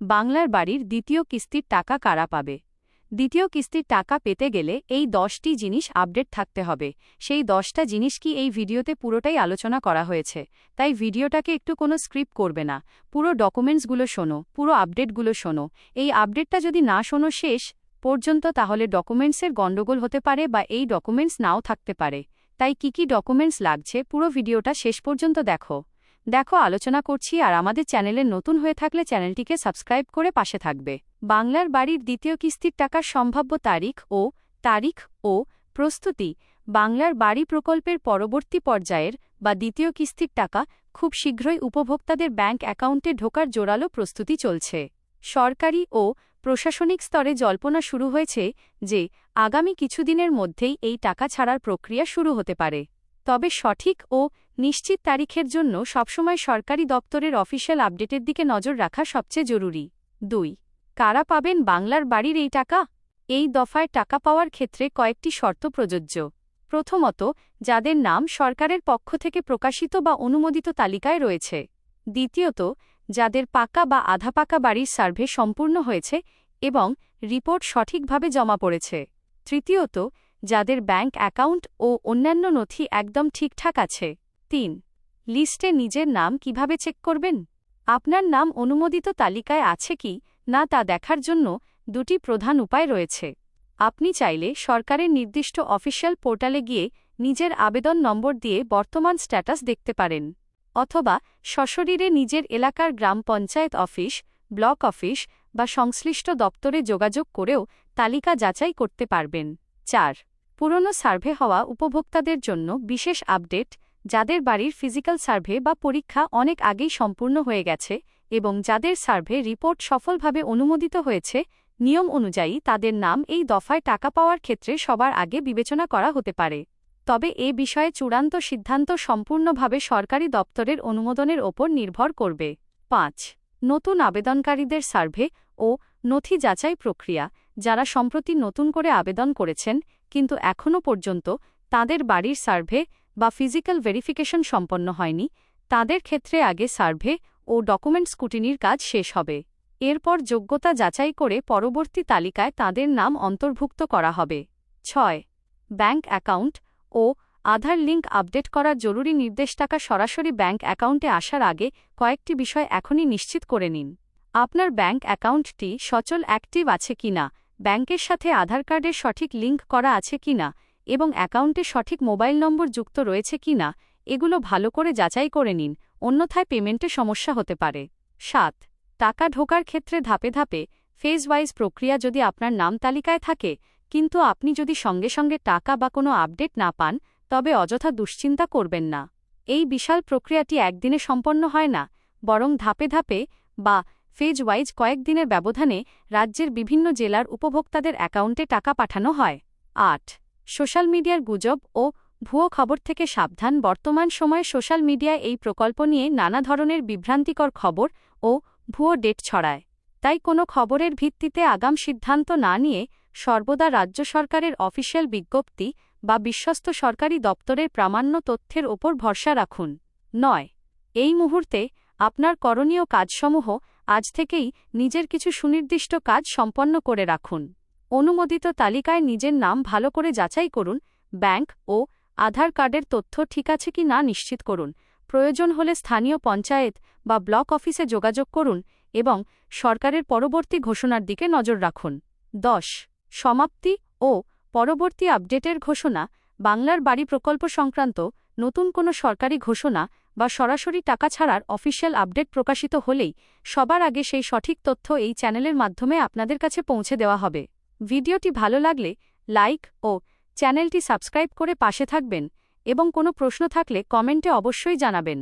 বাংলার বাড়ির দ্বিতীয় কিস্তির টাকা কারা পাবে? দ্বিতীয় কিস্তির টাকা পেতে গেলে এই 10টি জিনিস আপডেট থাকতে হবে। সেই 10টা জিনিস কি এই ভিডিওতে পুরোটাই আলোচনা করা হয়েছে, তাই ভিডিওটাকে একটু কোনো স্ক্রিপ্ট করবে না, পুরো ডকুমেন্টসগুলো শোনো, পুরো আপডেটগুলো শোনো। এই আপডেটটা যদি না শোনো শেষ পর্যন্ত তাহলে ডকুমেন্টসের গণ্ডগোল হতে পারে বা এই ডকুমেন্টস নাও থাকতে পারে। তাই কি ডকুমেন্টস লাগছে পুরো ভিডিওটা শেষ পর্যন্ত দেখো আলোচনা করছি। আর আমাদের চ্যানেলে নতুন হয়ে থাকলে চ্যানেলটিকে সাবস্ক্রাইব করে পাশে থাকবে। বাংলার বাড়ির দ্বিতীয় কিস্তির টাকার সম্ভাব্য তারিখ ও প্রস্তুতি। বাংলার বাড়ি প্রকল্পের পরবর্তী পর্যায়ের বা দ্বিতীয় কিস্তির টাকা খুব শীঘ্রই উপভোক্তাদের ব্যাংক অ্যাকাউন্টে ঢোকার জোরালো প্রস্তুতি চলছে। সরকারি ও প্রশাসনিক স্তরে জল্পনা শুরু হয়েছে যে আগামী কিছুদিনের মধ্যেই এই টাকা ছাড়ার প্রক্রিয়া শুরু হতে পারে। তবে সঠিক ও নিশ্চিত তারিখের জন্য সবসময় সরকারি দপ্তরের অফিসিয়াল আপডেটের দিকে নজর রাখা সবচেয়ে জরুরি। 2. কারা পাবেন বাংলার বাড়ির এই টাকা? এই দফায় টাকা পাওয়ার ক্ষেত্রে কয়েকটি শর্ত প্রযোজ্য। প্রথমত, যাদের নাম সরকারের পক্ষ থেকে প্রকাশিত বা অনুমোদিত তালিকায় রয়েছে। দ্বিতীয়ত, যাদের পাকা বা আধা পাকা বাড়ির সার্ভে সম্পূর্ণ হয়েছে এবং রিপোর্ট সঠিকভাবে জমা পড়েছে। তৃতীয়ত, যাদের ব্যাংক অ্যাকাউন্ট ও অন্যান্য নথি একদম ঠিকঠাক আছে। 3. লিস্টে নিজের নাম কিভাবে চেক করবেন? আপনার নাম অনুমোদিত তালিকায় আছে কি না তা দেখার জন্য দুটি প্রধান উপায় রয়েছে। আপনি চাইলে সরকারের নির্দিষ্ট অফিসিয়াল পোর্টালে গিয়ে নিজের আবেদন নম্বর দিয়ে বর্তমান স্ট্যাটাস দেখতে পারেন, অথবা সশরীরে নিজের এলাকার গ্রাম পঞ্চায়েত অফিস, ব্লক অফিস বা সংশ্লিষ্ট দপ্তরে যোগাযোগ করেও তালিকা যাচাই করতে পারবেন। 4. পুরনো সার্ভে হওয়া উপভোক্তাদের জন্য বিশেষ আপডেট। যাদের বাড়ির ফিজিক্যাল সার্ভে বা পরীক্ষা অনেক আগেই সম্পূর্ণ হয়ে গেছে এবং যাদের সার্ভে রিপোর্ট সফলভাবে অনুমোদিত হয়েছে, নিয়ম অনুযায়ী তাদের নাম এই দফায় টাকা পাওয়ার ক্ষেত্রে সবার আগে বিবেচনা করা হতে পারে। তবে এ বিষয়ে চূড়ান্ত সিদ্ধান্ত সম্পূর্ণভাবে সরকারি দপ্তরের অনুমোদনের ওপর নির্ভর করবে। 5. নতুন আবেদনকারীদের সার্ভে ও নথি যাচাই প্রক্রিয়া। যারা সম্প্রতি নতুন করে আবেদন করেছেন কিন্তু এখনও পর্যন্ত তাদের বাড়ির সার্ভে বা ফিজিক্যাল ভেরিফিকেশন সম্পন্ন হয়নি, তাদের ক্ষেত্রে আগে সার্ভে ও ডকুমেন্ট স্ক্রুটিনির কাজ শেষ হবে। এরপর যোগ্যতা যাচাই করে পরবর্তী তালিকায় তাদের নাম অন্তর্ভুক্ত করা হবে। 6. ব্যাংক অ্যাকাউন্ট ও আধার লিঙ্ক আপডেট করার জরুরি নির্দেশ। টাকা সরাসরি ব্যাংক অ্যাকাউন্টে আসার আগে কয়েকটি বিষয় এখনই নিশ্চিত করে নিন। আপনার ব্যাংক অ্যাকাউন্টটি সচল অ্যাক্টিভ আছে কিনা, ব্যাংকের সাথে আধার কার্ডের সঠিক লিঙ্ক করা আছে কিনা এবং অ্যাকাউন্টে সঠিক মোবাইল নম্বর যুক্ত রয়েছে কিনা, এগুলো ভালো করে যাচাই করে নিন, অন্যথায় পেমেন্টে সমস্যা হতে পারে। 7. টাকা ঢোকার ক্ষেত্রে ধাপে ধাপে ফেজ ওয়াইজ প্রক্রিয়া। যদি আপনার নাম তালিকায় থাকে কিন্তু আপনি যদি সঙ্গে সঙ্গে টাকা বা কোনো আপডেট না পান, তবে অযথা দুশ্চিন্তা করবেন না। এই বিশাল প্রক্রিয়াটি একদিনে সম্পন্ন হয় না, বরং ধাপে ধাপে বা ফেজ ওয়াইজ কয়েকদিনের ব্যবধানে রাজ্যের বিভিন্ন জেলার উপভোক্তাদের অ্যাকাউন্টে টাকা পাঠানো হয়। 8. সোশ্যাল মিডিয়ার গুজব ও ভুয়ো খবর থেকে সাবধান। বর্তমান সময়ে সোশ্যাল মিডিয়ায় এই প্রকল্প নিয়ে নানা ধরনের বিভ্রান্তিকর খবর ও ভুয়ো ডেট ছড়ায়। তাই কোনো খবরের ভিত্তিতে আগাম সিদ্ধান্ত না নিয়ে সর্বদা রাজ্য সরকারের অফিসিয়াল বিজ্ঞপ্তি বা বিশ্বস্ত সরকারি দপ্তরের প্রামাণ্য তথ্যের ওপর ভরসা রাখুন। 9. এই মুহূর্তে আপনার করণীয় কাজসমূহ। আজ থেকেই নিজের কিছু সুনির্দিষ্ট কাজ সম্পন্ন করে রাখুন। অনুমোদিত তালিকায় নিজের নাম ভালো করে যাচাই করুন। ব্যাংক ও আধার কার্ডের তথ্য ঠিক আছে কি না নিশ্চিত করুন। প্রয়োজন হলে স্থানীয় পঞ্চায়েত বা ব্লক অফিসে যোগাযোগ করুন এবং সরকারের পরবর্তী ঘোষণার দিকে নজর রাখুন। 10. সমাপ্তি ও পরবর্তী আপডেটের ঘোষণা। বাংলার বাড়ি প্রকল্প সংক্রান্ত নতুন কোনো সরকারি ঘোষণা বা সরাসরি টাকা ছাড়ার অফিসিয়াল আপডেট প্রকাশিত হলেই সবার আগে সেই সঠিক তথ্য এই চ্যানেলের মাধ্যমে আপনাদের কাছে পৌঁছে দেওয়া হবে। ভিডিওটি ভালো লাগলে লাইক ও চ্যানেলটি সাবস্ক্রাইব করে পাশে থাকবেন এবং কোনো প্রশ্ন থাকলে কমেন্টে অবশ্যই জানাবেন।